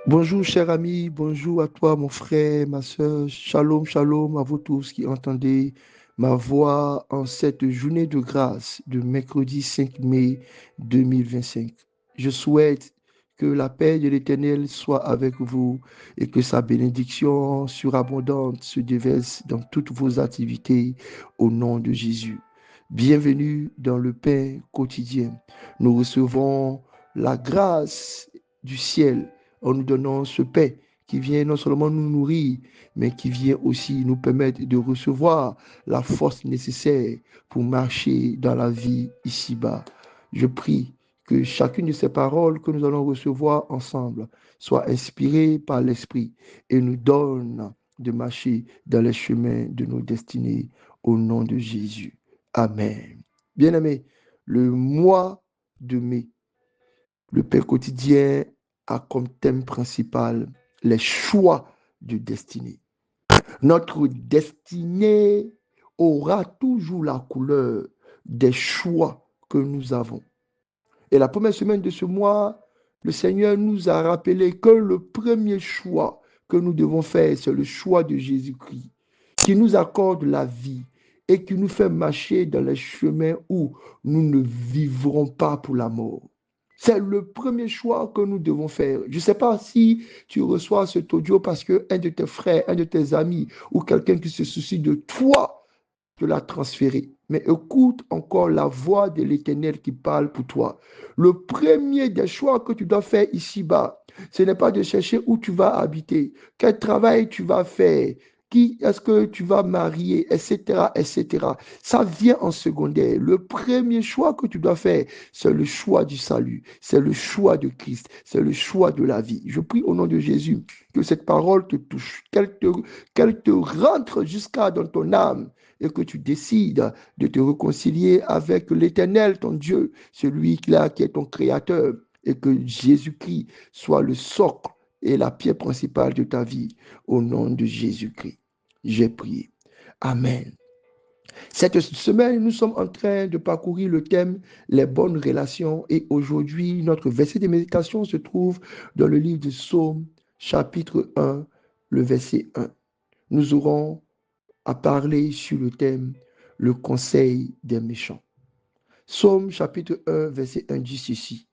Bonjour, cher ami, bonjour à toi, mon frère, ma soeur. Shalom, shalom à vous tous qui entendez ma voix en cette journée de grâce de mercredi 5 mai 2025. Je souhaite que la paix de l'Éternel soit avec vous et que sa bénédiction surabondante se déverse dans toutes vos activités au nom de Jésus. Bienvenue dans le pain quotidien. Nous recevons la grâce du ciel en nous donnant ce pain qui vient non seulement nous nourrir, mais qui vient aussi nous permettre de recevoir la force nécessaire pour marcher dans la vie ici-bas. Je prie que chacune de ces paroles que nous allons recevoir ensemble soit inspirée par l'Esprit et nous donne de marcher dans les chemins de nos destinées au nom de Jésus. Amen. Bien-aimés, le mois de mai, le Père quotidien a comme thème principal les choix de destinée. Notre destinée aura toujours la couleur des choix que nous avons. Et la première semaine de ce mois, le Seigneur nous a rappelé que le premier choix que nous devons faire, c'est le choix de Jésus-Christ, qui nous accorde la vie et qui nous fait marcher dans les chemins où nous ne vivrons pas pour la mort. C'est le premier choix que nous devons faire. Je ne sais pas si tu reçois cet audio parce qu'un de tes frères, un de tes amis ou quelqu'un qui se soucie de toi te l'a transféré. Mais écoute encore la voix de l'Éternel qui parle pour toi. Le premier des choix que tu dois faire ici-bas, ce n'est pas de chercher où tu vas habiter, quel travail tu vas faire, qui est-ce que tu vas marier, etc., etc. Ça vient en secondaire. Le premier choix que tu dois faire, c'est le choix du salut, c'est le choix de Christ, c'est le choix de la vie. Je prie au nom de Jésus que cette parole te touche, qu'elle te rentre jusqu'à dans ton âme et que tu décides de te réconcilier avec l'Éternel, ton Dieu, celui qui est ton créateur, et que Jésus-Christ soit le socle et la pierre principale de ta vie, au nom de Jésus-Christ. J'ai prié. Amen. Cette semaine, nous sommes en train de parcourir le thème les bonnes relations et aujourd'hui, notre verset de méditation se trouve dans le livre de Psaume, chapitre 1, le verset 1. Nous aurons à parler sur le thème le conseil des méchants. Psaume chapitre 1, verset 1 dit ceci.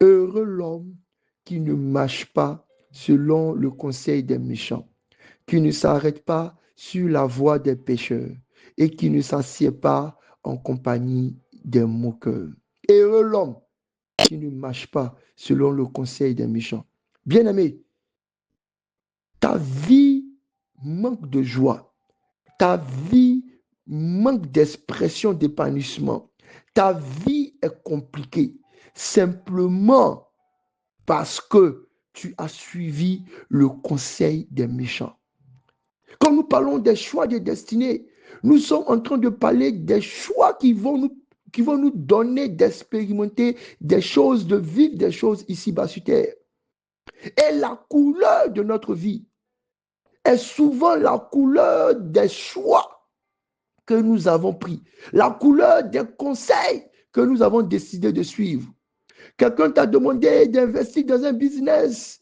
Heureux l'homme qui ne marche pas selon le conseil des méchants, qui ne s'arrête pas sur la voie des pécheurs et qui ne s'assied pas en compagnie des moqueurs. Heureux l'homme qui ne marche pas selon le conseil des méchants. Bien-aimé, ta vie manque de joie. Ta vie manque d'expression d'épanouissement. Ta vie est compliquée simplement parce que tu as suivi le conseil des méchants. Quand nous parlons des choix de destinée, nous sommes en train de parler des choix qui vont nous donner d'expérimenter des choses, de vivre des choses ici-bas sur terre. Et la couleur de notre vie est souvent la couleur des choix que nous avons pris, la couleur des conseils que nous avons décidé de suivre. Quelqu'un t'a demandé d'investir dans un business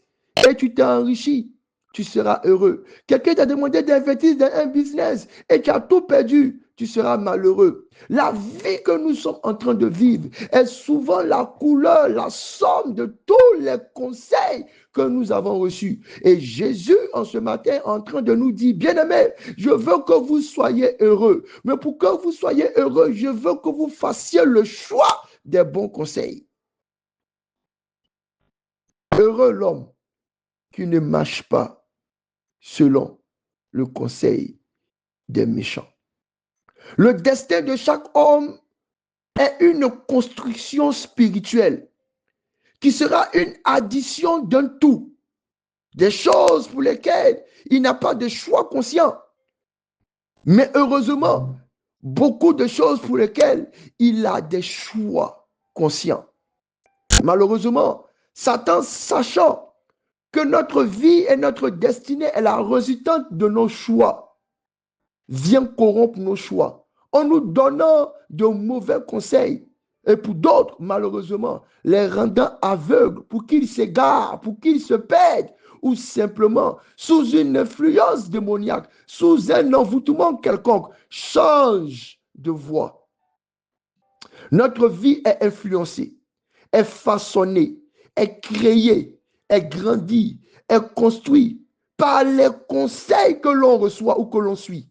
et tu t'es enrichi, tu seras heureux. Quelqu'un t'a demandé d'investir dans un business et tu as tout perdu, tu seras malheureux. La vie que nous sommes en train de vivre est souvent la couleur, la somme de tous les conseils que nous avons reçus. Et Jésus, en ce matin, est en train de nous dire, bien-aimés, je veux que vous soyez heureux. Mais pour que vous soyez heureux, je veux que vous fassiez le choix des bons conseils. Heureux l'homme qui ne marche pas selon le conseil des méchants. Le destin de chaque homme est une construction spirituelle qui sera une addition d'un tout. Des choses pour lesquelles il n'a pas de choix conscient. Mais heureusement, beaucoup de choses pour lesquelles il a des choix conscients. Malheureusement, Satan, sachant que notre vie et notre destinée est la résultante de nos choix, vient corrompre nos choix en nous donnant de mauvais conseils. Et pour d'autres, malheureusement, les rendant aveugles pour qu'ils s'égarent, pour qu'ils se perdent, ou simplement sous une influence démoniaque, sous un envoûtement quelconque, change de voie. Notre vie est influencée, est façonnée, est créée, est grandie, est construite par les conseils que l'on reçoit ou que l'on suit.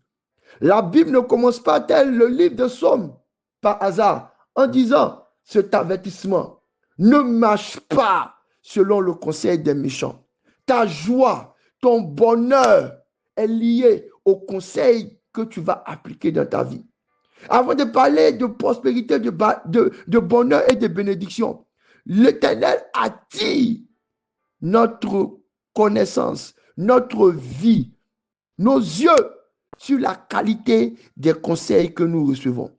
La Bible ne commence pas tel le livre de Psaumes par hasard en disant cet avertissement: ne marche pas selon le conseil des méchants. Ta joie, ton bonheur est lié au conseil que tu vas appliquer dans ta vie. Avant de parler de prospérité, de bonheur et de bénédiction, l'Éternel attire notre connaissance, notre vie, nos yeux sur la qualité des conseils que nous recevons.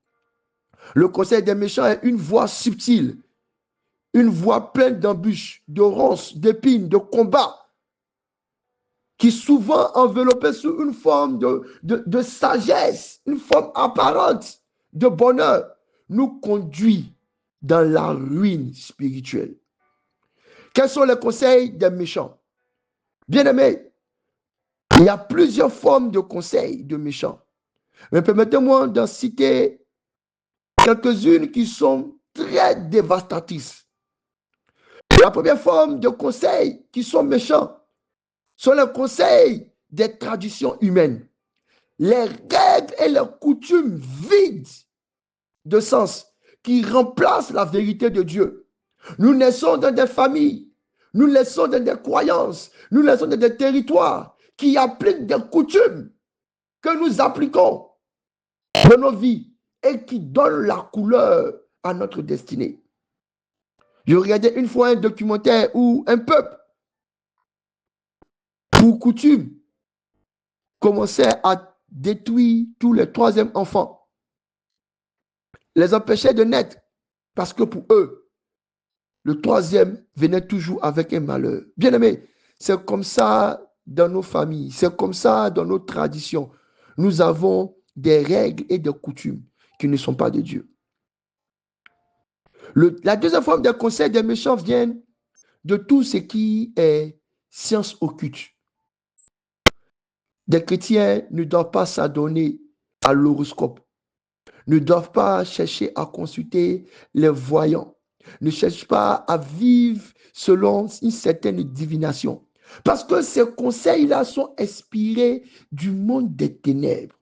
Le conseil des méchants est une voie subtile, une voie pleine d'embûches, de ronces, d'épines, de combats, qui souvent enveloppée sous une forme de sagesse, une forme apparente de bonheur, nous conduit dans la ruine spirituelle. Quels sont les conseils des méchants? Bien-aimés, il y a plusieurs formes de conseils de méchants. Mais permettez-moi d'en citer quelques-unes qui sont très dévastatrices. La première forme de conseils qui sont méchants sont les conseils des traditions humaines. Les règles et les coutumes vides de sens qui remplacent la vérité de Dieu. Nous naissons dans des familles, nous naissons dans des croyances, nous naissons dans des territoires qui appliquent des coutumes que nous appliquons dans nos vies et qui donnent la couleur à notre destinée. Je regardais une fois un documentaire où un peuple, pour coutume, commençait à détruire tous les troisièmes enfants, les empêchait de naître parce que pour eux, le troisième venait toujours avec un malheur. Bien aimé, c'est comme ça dans nos familles, c'est comme ça dans nos traditions. Nous avons des règles et des coutumes qui ne sont pas de Dieu. La deuxième forme des conseils des méchants vient de tout ce qui est science occulte. Des chrétiens ne doivent pas s'adonner à l'horoscope, ne doivent pas chercher à consulter les voyants, ne cherchent pas à vivre selon une certaine divination. Parce que ces conseils-là sont inspirés du monde des ténèbres.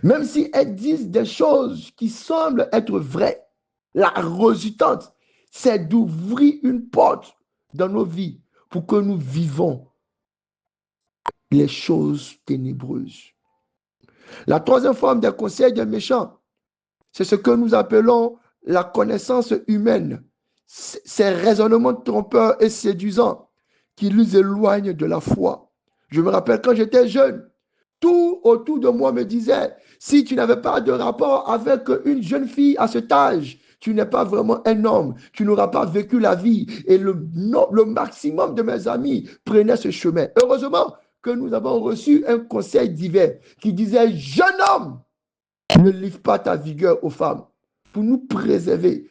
Même si elles disent des choses qui semblent être vraies, la résultante, c'est d'ouvrir une porte dans nos vies pour que nous vivons les choses ténébreuses. La troisième forme des conseils des méchants, c'est ce que nous appelons la connaissance humaine. Ces raisonnements trompeurs et séduisants qui nous éloignent de la foi. Je me rappelle quand j'étais jeune, tout autour de moi me disait, si tu n'avais pas de rapport avec une jeune fille à cet âge, tu n'es pas vraiment un homme, tu n'auras pas vécu la vie. Et le maximum de mes amis prenaient ce chemin. Heureusement que nous avons reçu un conseil divin qui disait, jeune homme, ne livre pas ta vigueur aux femmes pour nous préserver.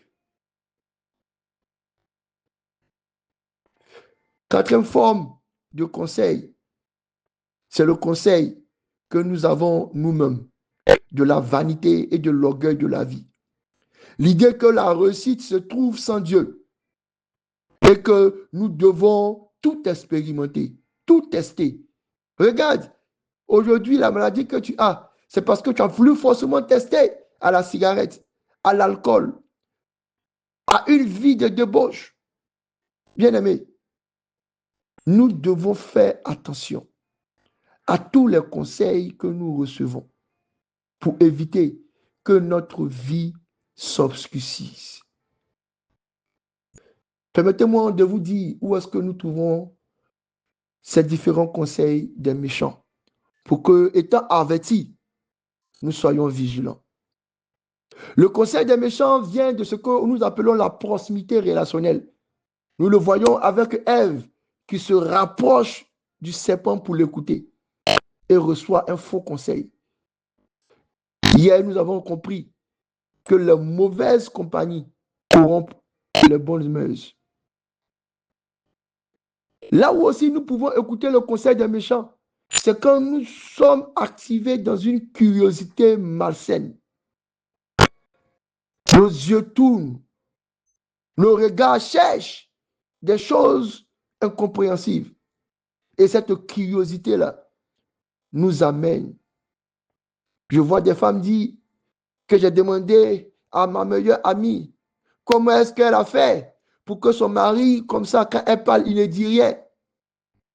Quatrième forme de conseil, c'est le conseil que nous avons nous-mêmes, de la vanité et de l'orgueil de la vie. L'idée que la réussite se trouve sans Dieu et que nous devons tout expérimenter, tout tester. Regarde, aujourd'hui, la maladie que tu as, c'est parce que tu as voulu forcément tester à la cigarette, à l'alcool, à une vie de débauche. Bien-aimé, nous devons faire attention à tous les conseils que nous recevons pour éviter que notre vie s'obscurcisse. Permettez-moi de vous dire où est-ce que nous trouvons ces différents conseils des méchants pour que, étant avertis, nous soyons vigilants. Le conseil des méchants vient de ce que nous appelons la proximité relationnelle. Nous le voyons avec Ève qui se rapproche du serpent pour l'écouter et reçoit un faux conseil. Hier, nous avons compris que les mauvaises compagnies corrompent les bonnes mœurs. Là où aussi nous pouvons écouter le conseil des méchants, c'est quand nous sommes activés dans une curiosité malsaine. Nos yeux tournent, nos regards cherchent des choses incompréhensibles. Et cette curiosité-là nous amène. Je vois des femmes dire que j'ai demandé à ma meilleure amie comment est-ce qu'elle a fait pour que son mari, comme ça, quand elle parle, il ne dit rien.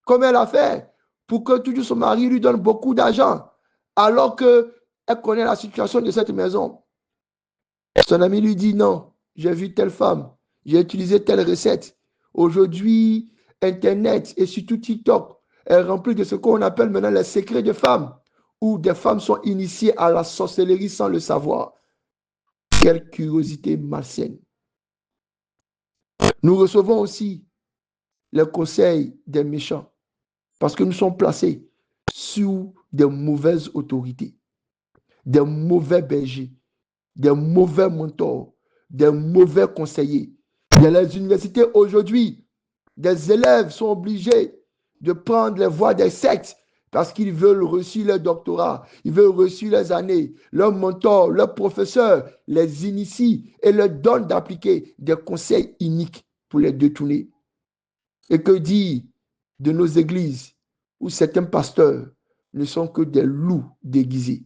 Comment elle a fait pour que toujours son mari lui donne beaucoup d'argent alors qu'elle connaît la situation de cette maison. Son ami lui dit non, j'ai vu telle femme, j'ai utilisé telle recette. Aujourd'hui, Internet et surtout TikTok est rempli de ce qu'on appelle maintenant les secrets de femmes, où des femmes sont initiées à la sorcellerie sans le savoir. Quelle curiosité malsaine. Nous recevons aussi les conseils des méchants parce que nous sommes placés sous des mauvaises autorités, des mauvais bergers, des mauvais mentors, des mauvais conseillers. Dans les universités aujourd'hui, des élèves sont obligés de prendre les voies des sectes parce qu'ils veulent reçu leur doctorat, ils veulent reçu les années. Leurs mentors, leurs professeurs les initient et leur donnent d'appliquer des conseils iniques pour les détourner. Et que dire de nos églises où certains pasteurs ne sont que des loups déguisés?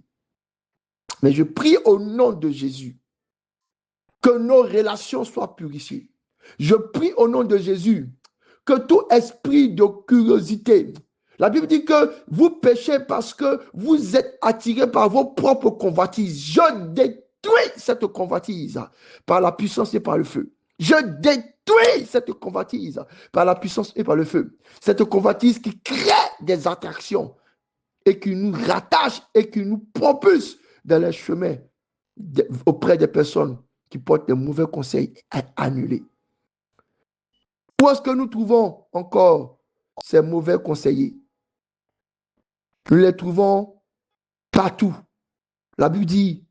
Mais je prie au nom de Jésus que nos relations soient purifiées. Je prie au nom de Jésus que tout esprit de curiosité, la Bible dit que vous péchez parce que vous êtes attirés par vos propres convoitises. Je détruis cette convoitise par la puissance et par le feu. Je détruis cette convoitise par la puissance et par le feu. Cette convoitise qui crée des attractions et qui nous rattache et qui nous propulse dans les chemins auprès des personnes qui portent des mauvais conseils à annuler. Où est-ce que nous trouvons encore ces mauvais conseillers? Nous les trouvons partout. La Bible dit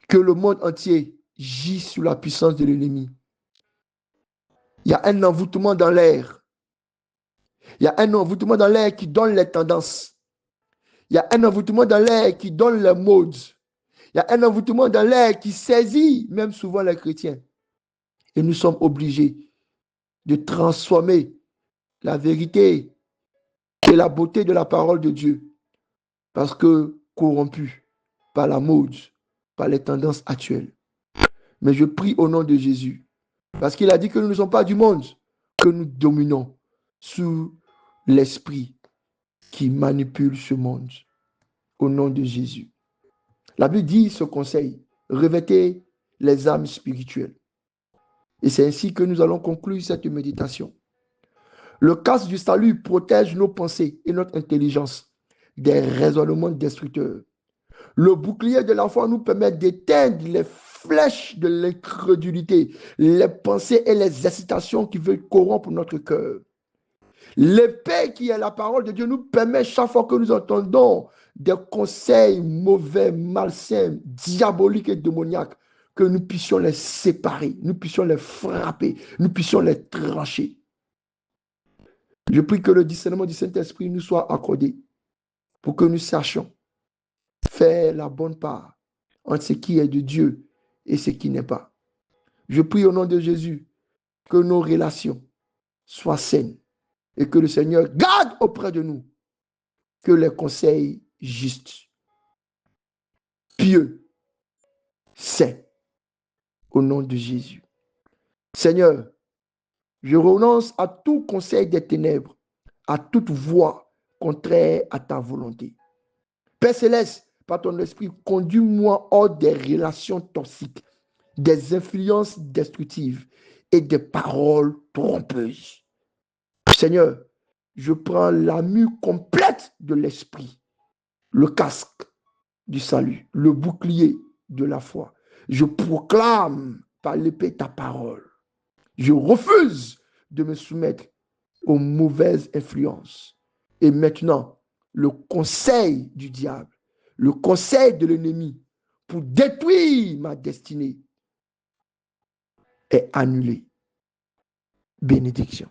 que le monde entier gît sous la puissance de l'ennemi. Il y a un envoûtement dans l'air. Il y a un envoûtement dans l'air qui donne les tendances. Il y a un envoûtement dans l'air qui donne les modes. Il y a un envoûtement dans l'air qui saisit même souvent les chrétiens. Et nous sommes obligés de transformer la vérité et la beauté de la parole de Dieu. Parce que corrompus par la mode, par les tendances actuelles. Mais je prie au nom de Jésus. Parce qu'il a dit que nous ne sommes pas du monde, que nous dominons sous l'esprit qui manipule ce monde. Au nom de Jésus. La Bible dit ce conseil, revêtez les âmes spirituelles. Et c'est ainsi que nous allons conclure cette méditation. Le casque du salut protège nos pensées et notre intelligence des raisonnements destructeurs. Le bouclier de la foi nous permet d'éteindre les flèches de l'incrédulité, les pensées et les incitations qui veulent corrompre notre cœur. L'épée qui est la parole de Dieu nous permet chaque fois que nous entendons des conseils mauvais, malsains, diaboliques et démoniaques, que nous puissions les séparer, nous puissions les frapper, nous puissions les trancher. Je prie que le discernement du Saint-Esprit nous soit accordé pour que nous sachions faire la bonne part entre ce qui est de Dieu et ce qui n'est pas. Je prie au nom de Jésus que nos relations soient saines et que le Seigneur garde auprès de nous que les conseils justes, pieux, sains, au nom de Jésus. Seigneur, je renonce à tout conseil des ténèbres, à toute voie contraire à ta volonté. Père Céleste, par ton esprit, conduis-moi hors des relations toxiques, des influences destructives et des paroles trompeuses. Seigneur, je prends l'armure complète de l'esprit, le casque du salut, le bouclier de la foi. Je proclame par l'épée ta parole. Je refuse de me soumettre aux mauvaises influences. Et maintenant, le conseil du diable, le conseil de l'ennemi pour détruire ma destinée est annulé. Bénédiction.